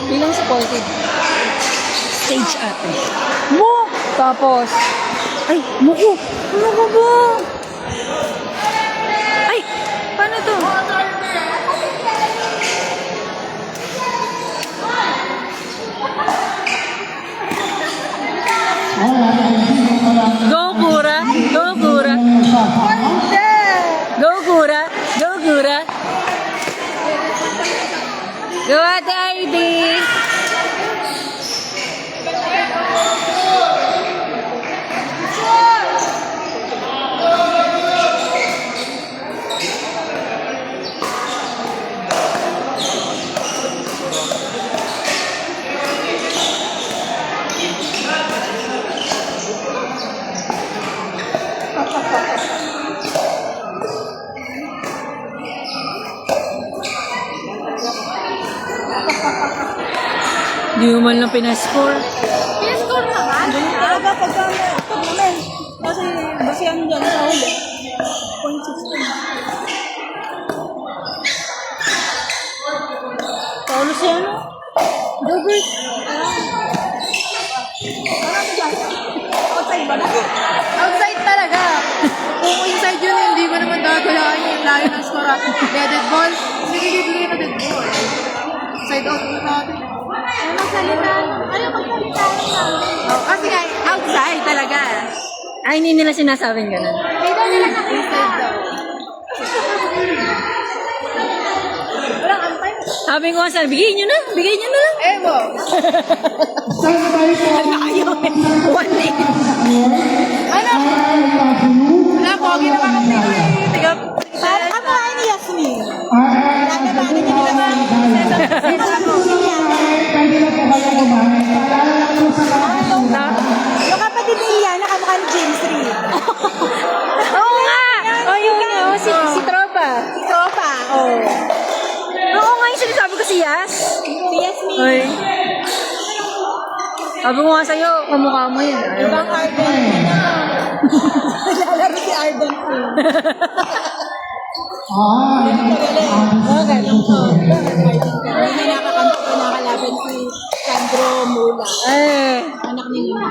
Bilang supported. Stage ate. Mo! Tapos, ay, muko! Muko ba? Ay, paano to? Go Kura! Go Kura! Go Kura! Go Kura! Go Ate Ivy! Di mo man lang pinascore. Pinascore naman. Talaga pagka ito naman. Kasi basihan dyan sa huli. 0.16. Paulo siya, no? Robert! Parang dyan. Outside ba na? Outside talaga. Kung inside yun, hindi ko naman gagawin yung layo ng score. Dead ball. Hindi bibigay na dead ball. Side out mo natin. Ano magsalita? Ano magsalita? Oh, kasi nga, outside talaga. Ay, hindi nila sinasabing ganun. Hindi daw nila nakita. Inside daw. Walang antay. Sabi ko nga sa, bigay nyo na lang. Evo. Ayaw, 1-8. Ano? Wala, pogi na kami. Tiga. Parang ang mga ni Yasmin. Nagbabago niya nila ba? Yung kapatid ni Ian, nakamukha ni James Reid. Oo nga! O, yun nga. O, si Tropa. Ito pa, oh. Oo nga yung sinasabi ko si Yas. Si Yasmin. Oy. Sabi ko nga sa'yo, kamukha mo yun. Ayaw Ibang mo. Arden. Lalaro si Arden po. Bakit? May nakakampi ko nakalaban si Sandro Mula. Eh. Anak ni Lina.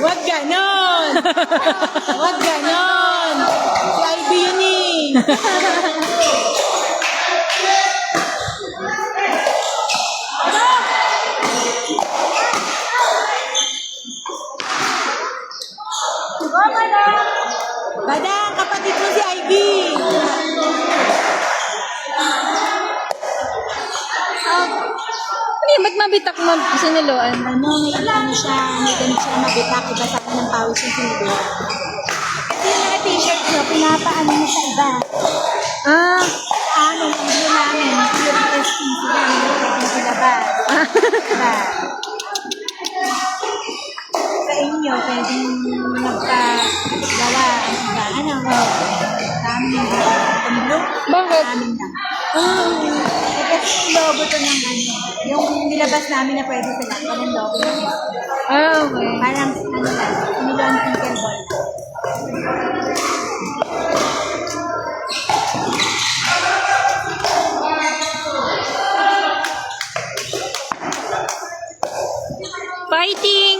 Wag ganon! Wag ganon! Si Ivy yun eh! Badang, kapatid mo si Ivy! Ano yun? Ba't mabitak mo siniluan? Ano, may ano siya, may ganit siya mabitak, iba sa akin ng pawis yung sinigura. Kasi yung mga t-shirt niyo, pinapaano mo sa iba. Ah. Ano, ang bilo namin, pure ST sila, hindi sila ba? Diba? Sa inyo, pwedeng magpagawa, diba? Ano, sa amin, tumblo, Bakit? sa amin lang. Kasi yung logo to ng ano, yung nilabas namin na pwede sila, parang logo. Ah, okay. Parang ano lang, nilong tinkle ball. Fighting!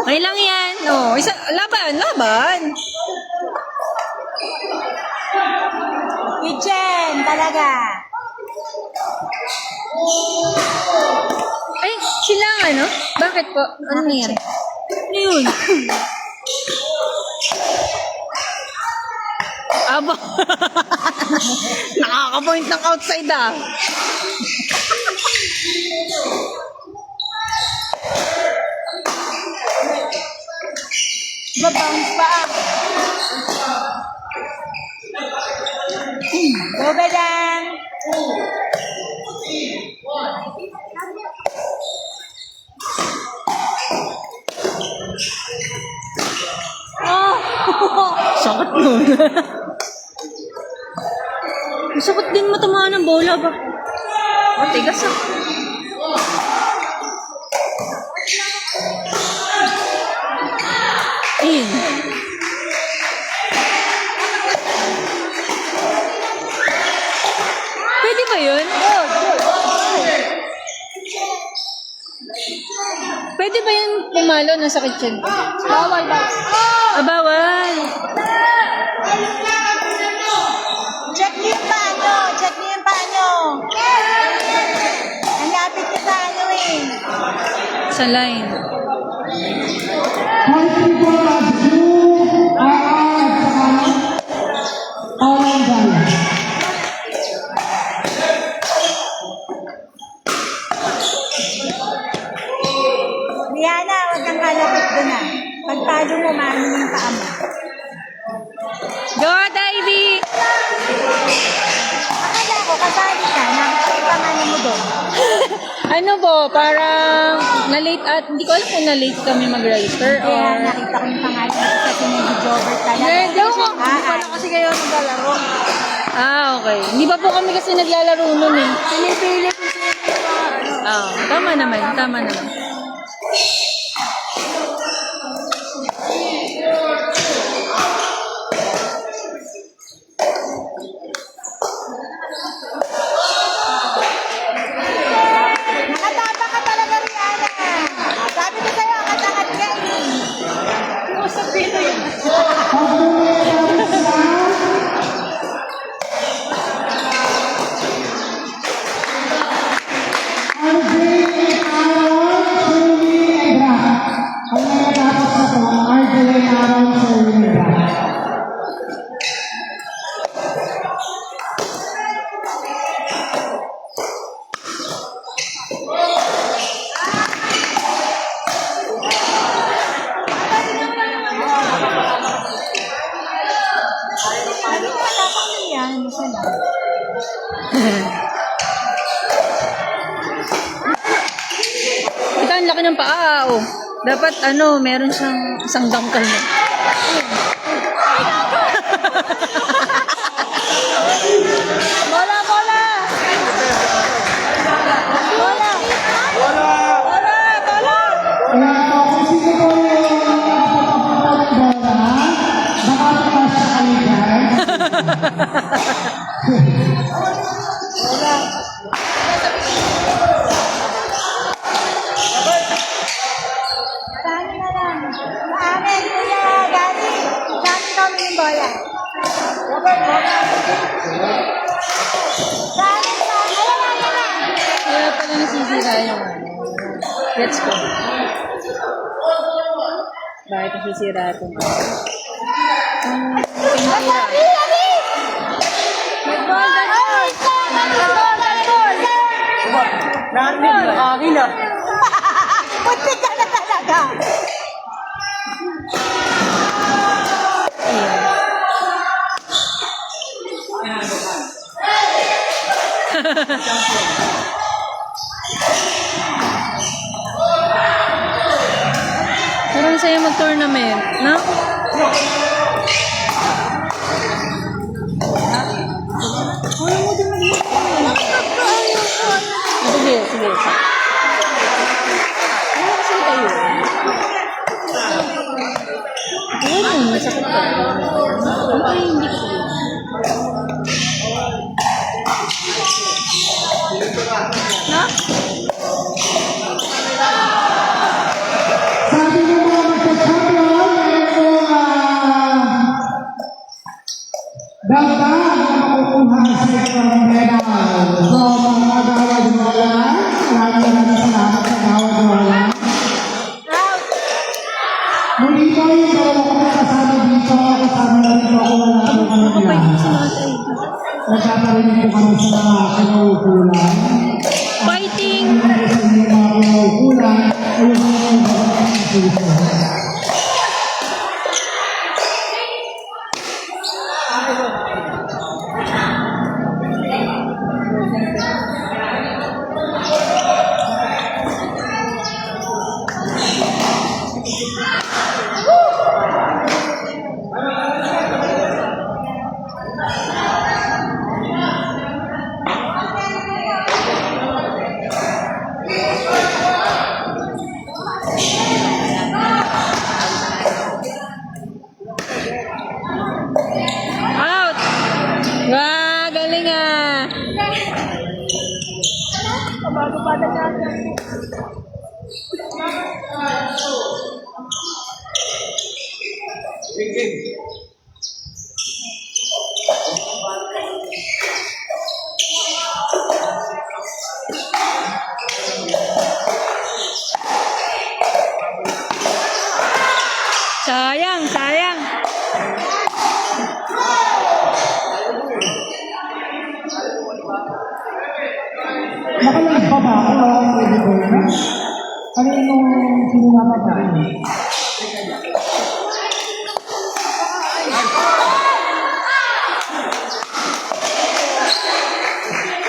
Okay lang yan. Oh, laban. Kitchen, talaga. Ay, sila ang ano? Bakit po? Ano nangyari? Ano yun? Aba. Nakaka-point ng outside ah. Babounce pa ah. Go, Bedang! Oh! Sakit nun. Masakit din matamaan ng bola ba? Oh, tigas ah. Salain. Pwede ba yun? Pwede ba yun pumalo na sa kitchen? Bawal ba? Ah, bawal. Check niyo yung paano. Check niyo yung paano. Ang lapit ka sa ano eh. Salain. Diana, huwag kang kalapit doon ah. Pagpalo mo, maano yung paa mo. Go, Ivy! Akala ko, kasali ka. Nakita yung pangalan mo doon. Ano po, parang na-late at hindi ko alam kung na-late kami mag-register Kaya or... nakita ko yung pangalan mo kasi nag-jobber talaga. Hindi pala kasi kayo maglalaro. Ah, okay. Hindi pa po kami kasi naglalaro nun eh. Pinipili ko sino yung mga ano. Tama naman, tama naman. Nakatapa ka talaga, Rihanna. Sabi ko sa'yo, katangat ka eh. Usap dito yun. Ano yung matapang niya? Ano sana? Ito, ang laki ng paa, oh. Dapat, meron siyang isang dangkal na. Bola, bola! Bola! Bola! Bola! Saan na lang? Amen, kuya. Gary. Saan kami yung bola? Saan? Ayan na. Kaya pala nasisira yung gets ko. Bakit nasisira ito? Abi! Abi! Ay, Narinig mo, akin ah. Puntik ka na talaga. Parang sa'yo mag-tournament, no? Sige, sige. Ano kasi tayo? Ayun, masakit ka. Ay, hindi ko. Na? Sabi ng mga magka-champion, meron po dagdag na makukuha sa inyong medal. So, mga gawad wala, maraming salamat sa gawad wala. Muli po yung dalawa ko na kasama dito, kasama na rin po ako wala po kami nila. Nagkaparinig po kami sa mga kinaukulan. Fighting! Sa inyong mga kinaukulan, ayun po yung mga kinaukulan. Sayang, sayang. Nakalag pa ba ako? Pwede ko na? Ano yung sinunapa ba?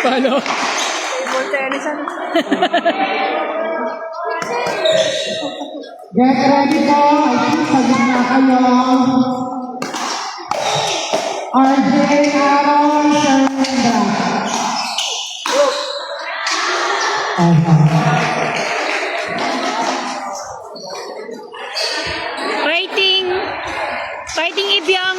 Paano? Get ready po. I think sa gitna kayo. RJ, Aaron, Sandra. Fighting! Fighting Ibyang!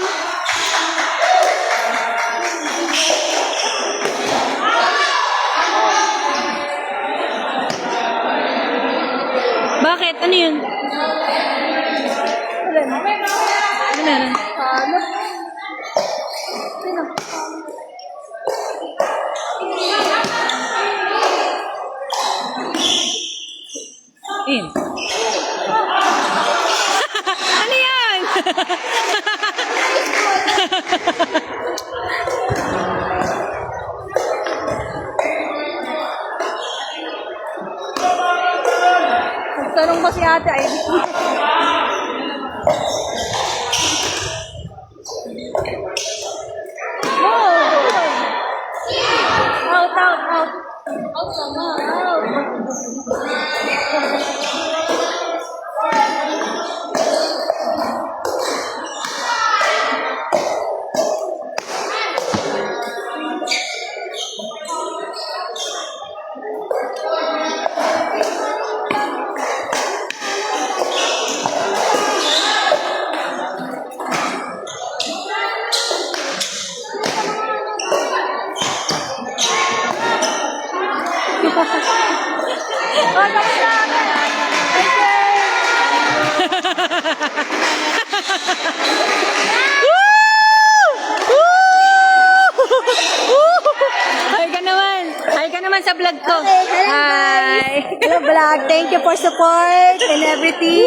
Bakit? Ano yun? Ano meron? In. Ano yan? Tanong ko si ate ay out, out, out. Out sama, out. Hi ka naman. Hi ka naman sa vlog ko. Hello, Hi. Hello, vlog. Thank you for support and everything.